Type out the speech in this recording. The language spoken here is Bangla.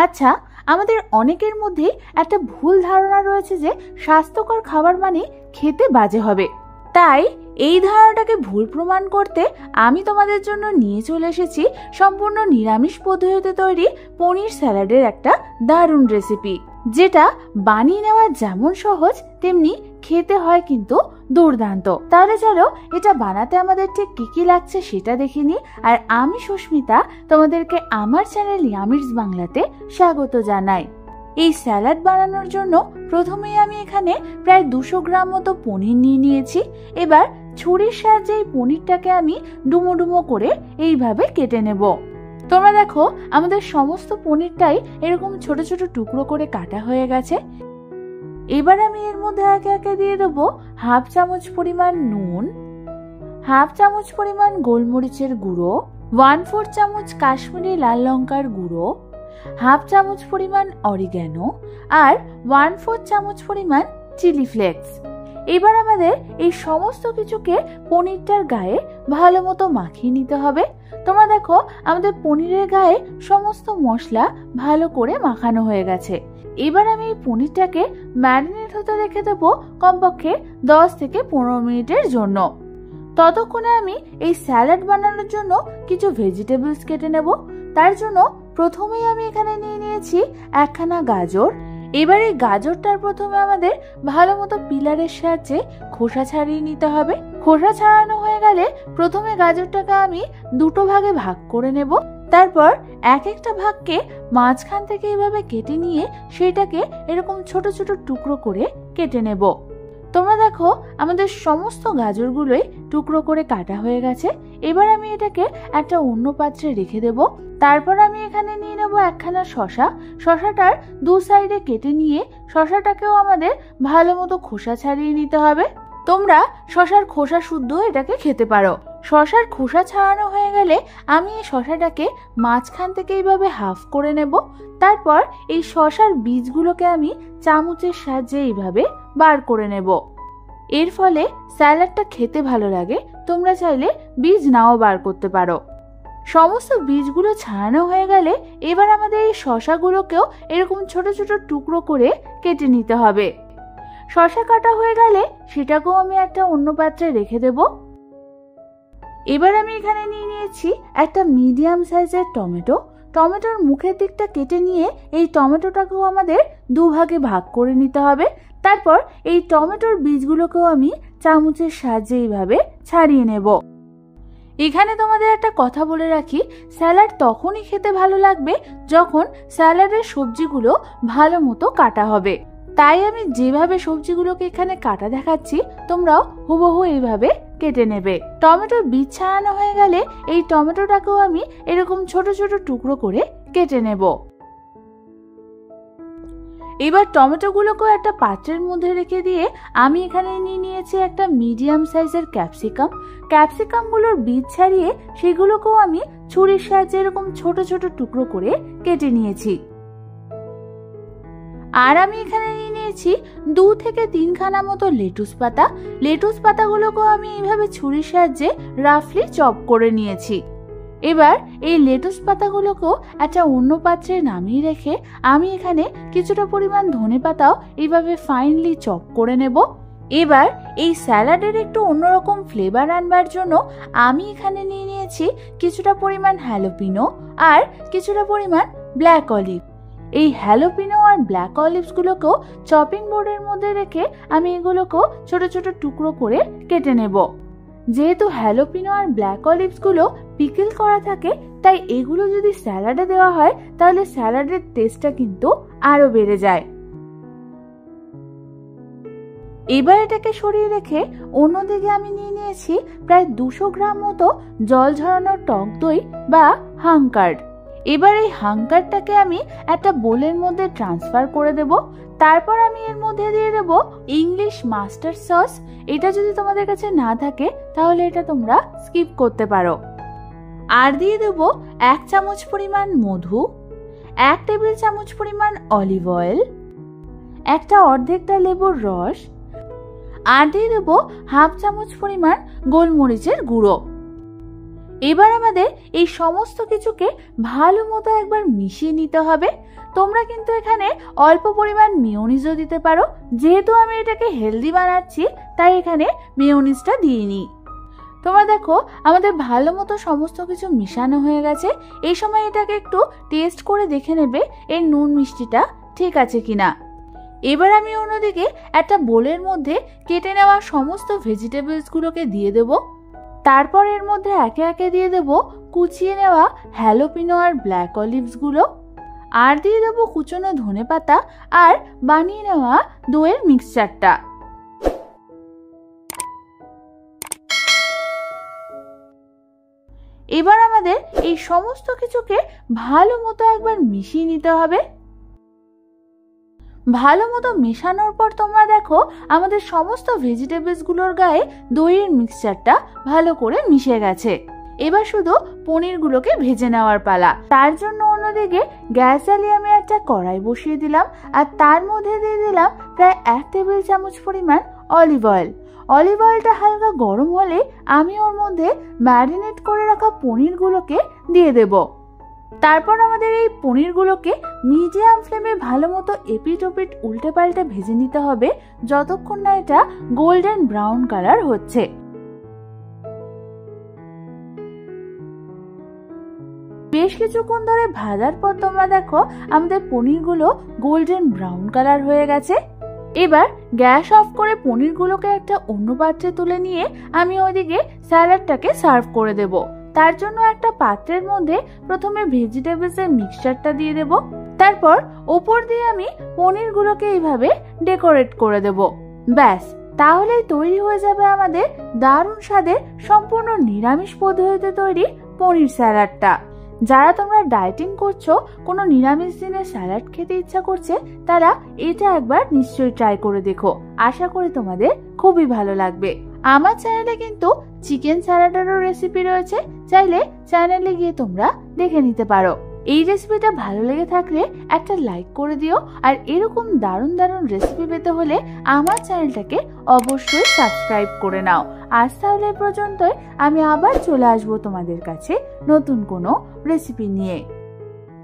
আচ্ছা, আমাদের অনেকের মধ্যে একটা ভুল ধারণা রয়েছে যে স্বাস্থ্যকর খাবার মানে খেতে বাজে হবে। তাই এই ধারণাটাকে ভুল প্রমাণ করতে আমি তোমাদের জন্য নিয়ে চলে এসেছি সম্পূর্ণ নিরামিষ পদ্ধতিতে তৈরি পনির স্যালাডের একটা দারুণ রেসিপি, যেটা বানিয়ে নেওয়া যেমন সহজ তেমনি খেতে হয় কিন্তু দুর্দান্ত। তাহলে চলো এটা বানাতে আমাদের ঠিক কি কি লাগছে সেটা দেখে নিই। আর আমি সুস্মিতা তোমাদেরকে আমার চ্যানেল ইয়ামিরস বাংলাতে স্বাগত জানাই। এই স্যালাড বানানোর জন্য প্রথমেই আমি এখানে প্রায় 200 গ্রাম মতো পনির নিয়ে নিয়েছি। এবার ছুরির সাহায্যে এই পনিরটাকে আমি ডুমো ডুমো করে এইভাবে কেটে নেব। তোমরা দেখো আমাদের সমস্ত পনিরটাই এরকম ছোট ছোট টুকরো করে কাটা হয়ে গেছে। এবার আমি এর মধ্যে একে একে দিয়ে দেবো হাফ চামচ পরিমাণ নুন, হাফ চামচ পরিমাণ গোলমরিচের গুঁড়ো, 1/4 চামচ কাশ্মীরি লাল লঙ্কার গুঁড়ো, হাফ চামচ পরিমাণ অরিগ্যানো আর 1/4 চামচ পরিমাণ চিলি ফ্লেক্স। এবার আমাদের এই সমস্ত কিছুকে পনিরটার গায়ে ভালো মতো মাখিয়ে নিতে হবে। তোমরা দেখো আমাদের পনিরের গায়ে সমস্ত মশলা ভালো করে মাখানো হয়ে গেছে। এবার আমি এই পনিরটাকে ম্যারিনেট হতে রেখে দেবো কমপক্ষে 10 থেকে 15 মিনিটের জন্য। ততক্ষণে আমি এই স্যালাড বানানোর জন্য কিছু ভেজিটেবলস কেটে নেব। তার জন্য প্রথমেই আমি এখানে নিয়ে নিয়েছি একখানা গাজর। এবার এই গাজরটার প্রথমে আমাদের ভালো মতো পিলারের সাহায্যে খোসা ছাড়িয়ে নিতে হবে। খোসা ছাড়ানো হয়ে গেলে প্রথমে গাজরটাকে আমি দুটো ভাগে ভাগ করে নেব। তারপর এক একটা ভাগকে মাঝখান থেকে এইভাবে কেটে নিয়ে সেটাকে এরকম ছোট ছোট টুকরো করে কেটে নেব। তোমরা দেখো আমাদের সমস্ত গাজরগুলোই টুকরো করে কাটা হয়ে গেছে। এবার আমি এটাকে একটা অন্য পাত্রে রেখে দেব। তারপর আমি এখানে নিয়ে নেব একখানা শসা। শসাটার দু সাইডে কেটে নিয়ে শসাটাকেও আমাদের ভালো মতো খোসা ছাড়িয়ে নিতে হবে। তোমরা শসার খোসা শুদ্ধ এটাকে খেতে পারো। শসার খোসা ছাড়ানো হয়ে গেলে আমি এই শসাটাকে মাঝখান থেকে এইভাবে হাফ করে নেব। তারপর এই শসার বীজগুলোকে আমি চামচের সাহায্যে এইভাবে বার করে নেব। এর ফলে স্যালাডটা খেতে ভালো লাগে। তোমরা চাইলে বীজ নাও বার করতে পারো। সমস্ত বীজগুলো ছাড়ানো হয়ে গেলে এবার আমাদের এই শসাগুলোকেও এরকম ছোট ছোট টুকরো করে কেটে নিতে হবে। শসা কাটা হয়ে গেলে সেটাকেও আমি একটা অন্য পাত্রে রেখে দেব। এবার আমি এখানে নিয়ে নিয়েছি একটা মিডিয়াম সাইজের টমেটো। টমেটোর মুখের দিকটা কেটে নিয়ে এই টমেটোটাকেও আমাদের দুভাগে ভাগ করে নিতে হবে। তারপর এই টমেটোর বীজগুলোকেও আমি চামচের সাহায্যে এইভাবে ছাড়িয়ে নেব। এখানে তোমাদের একটা কথা বলে রাখি, স্যালাড তখনই খেতে ভালো লাগবে যখন স্যালাডের সবজিগুলো ভালো মতো কাটা হবে। তাই আমি যেভাবে সবজিগুলোকে এখানে কাটা দেখাচ্ছি তোমরাও হুবহু এইভাবে কেটে নেবে। টমেটোর বীজ ছাড়ানো হয়ে গেলে এই টমেটোটাকেও আমি এরকম ছোট ছোট টুকরো করে কেটে নেব। এবার টমেটোগুলোকেও একটা পাত্রের মধ্যে রেখে দিয়ে আমি এখানে নিয়ে নিয়েছি একটা মিডিয়াম সাইজের ক্যাপসিকাম। ক্যাপসিকামগুলোর বীজ ছাড়িয়ে সেগুলোকেও আমি ছুরির সাহায্যে এরকম ছোট ছোট টুকরো করে কেটে নিয়েছি। আর আমি এখানে নিয়ে নিয়েছি 2 থেকে 3 খানা মতো লেটুস পাতা। লেটুস পাতাগুলোকেও আমি এইভাবে ছুরির সাহায্যে রাফলি চপ করে নিয়েছি। এবার এই লেটুস পাতাগুলোকেও একটা অন্য পাত্রে নামিয়ে রেখে আমি এখানে কিছুটা পরিমাণ ধনে পাতাও এইভাবে ফাইনলি চপ করে নেব। এবার এই স্যালাডের একটু অন্যরকম ফ্লেভার আনবার জন্য আমি এখানে নিয়ে নিয়েছি কিছুটা পরিমাণ হ্যালোপিনো আর কিছুটা পরিমাণ ব্ল্যাক অলিভ। এই হ্যালোপিনো আর ব্ল্যাক অলিভস গুলোকেও চপিং বোর্ডের মধ্যে রেখে আমি এগুলোকেও ছোট ছোট টুকরো করে কেটে নেব। যেহেতু হ্যালোপিনো আর ব্ল্যাক অলিভস গুলো পিকল করা থাকে তাই এগুলো যদি স্যালাডে দেওয়া হয় তাহলে স্যালাডের টেস্টটা কিন্তু আরো বেড়ে যায়। এবার এটাকে সরিয়ে রেখে অন্যদিকে আমি নিয়ে নিয়েছি প্রায় 200 গ্রাম মতো জল ঝরানো টক দই বা হাঙ্কার্ড। এবার এই হাঙ্কারটাকে আমি একটা বোলের মধ্যে ট্রান্সফার করে দেব। তারপর আমি এর মধ্যে দিয়ে দেব ইংলিশ মাস্টার্ড সস। এটা যদি তোমাদের কাছে না থাকে তাহলে এটা তোমরা স্কিপ করতে পারো। আর দিয়ে দেব 1 চামচ পরিমাণ মধু, 1 টেবিল চামচ পরিমাণ অলিভ অয়েল, একটা অর্ধেকটা লেবুর রস, আর দিয়ে দেব হাফ চামচ পরিমাণ গোলমরিচের গুঁড়ো। এবার আমাদের এই সমস্ত কিছুকে ভালো মতো একবার মিশিয়ে নিতে হবে। তোমরা কিন্তু এখানে অল্প পরিমাণ মেয়োনিজও দিতে পারো, যেহেতু আমি এটাকে হেলদি বানাচ্ছি তাই এখানে মেয়োনিজটা দিইনি। তোমরা দেখো আমাদের ভালো মতো সমস্ত কিছু মিশানো হয়ে গেছে। এই সময় এটাকে একটু টেস্ট করে দেখে নেবে এর নুন মিষ্টিটা ঠিক আছে কিনা। এবার আমি অন্যদিকে একটা বোলের মধ্যে কেটে নেওয়া সমস্ত ভেজিটেবলসগুলোকে দিয়ে দেব। তারপর এর মধ্যে একে একে দিয়ে দেব কুচিয়ে নেওয়া হ্যালোপিনো আর ব্ল্যাক অলিভসগুলো, আর দিয়ে দেবো কুচনো ধনেপাতা আর বানিয়ে নেওয়া দইয়ের মিক্সচারটা। এবার আমাদের এই সমস্ত কিছুকে ভালো মতো একবার মিশিয়ে নিতে হবে। ভালো মতো মেশানোর পর তোমরা দেখো আমাদের সমস্ত ভেজিটেবলসগুলোর গায়ে দইয়ের মিক্সচারটা ভালো করে মিশে গেছে। এবার শুধু পনিরগুলোকে ভেজে নেওয়ার পালা। তার জন্য অন্যদিকে গ্যাস জ্বালিয়ে আমি একটা কড়াই বসিয়ে দিলাম আর তার মধ্যে দিয়ে দিলাম প্রায় 1 টেবিল চামচ পরিমাণ অলিভ অয়েল। অলিভ অয়েলটা হালকা গরম হলে আমি ওর মধ্যে ম্যারিনেট করে রাখা পনিরগুলোকে দিয়ে দেব। তারপর আমাদের এই পনিরগুলোকে মিডিয়াম ফ্লেমে ভালো মতো এপিট ওপিট উল্টে পাল্টে ভেজে নিতে হবে যতক্ষণ না এটা গোল্ডেন ব্রাউন কালার হচ্ছে। বেশ কিছুক্ষণ ধরে ভাজার পর তোমরা দেখো আমাদের পনিরগুলো গোল্ডেন ব্রাউন কালার হয়ে গেছে। এবার গ্যাস অফ করে পনিরগুলোকে একটা অন্য পাত্রে তুলে নিয়ে আমি ওইদিকে স্যালাডটাকে সার্ভ করে দেব। তার জন্য একটা পাত্রের মধ্যে প্রথমে ভেজিটেবলসের মিক্সচারটা দিয়ে দেব, তারপর ওপর দিয়ে আমি পনিরগুলোকে এইভাবে ডেকোরেট করে দেব। ব্যাস, তাহলেই তৈরি হয়ে যাবে আমাদের দারুণ স্বাদের সম্পূর্ণ নিরামিষ পদ্ধতিতে তৈরি পনির স্যালাডটা। যারা তোমরা ডায়েটিং করছো, কোনো নিরামিষ দিনে স্যালাড খেতে ইচ্ছা করছে, তারা এটা একবার নিশ্চয়ই ট্রাই করে দেখো। আশা করি তোমাদের খুবই ভালো লাগবে। আমার চ্যানেলে কিন্তু চিকেন স্যালাডেরও রেসিপি রয়েছে, চাইলে চ্যানেলে গিয়ে তোমরা দেখে নিতে পারো। এই রেসিপিটা ভালো লেগে থাকলে একটা লাইক করে দিও, আর এরকম দারুণ দারুণ রেসিপি পেতে হলে আমার চ্যানেলটাকে অবশ্যই সাবস্ক্রাইব করে নাও। আজ তাহলে এই পর্যন্তই, আমি আবার চলে আসবো তোমাদের কাছে নতুন কোনো রেসিপি নিয়ে।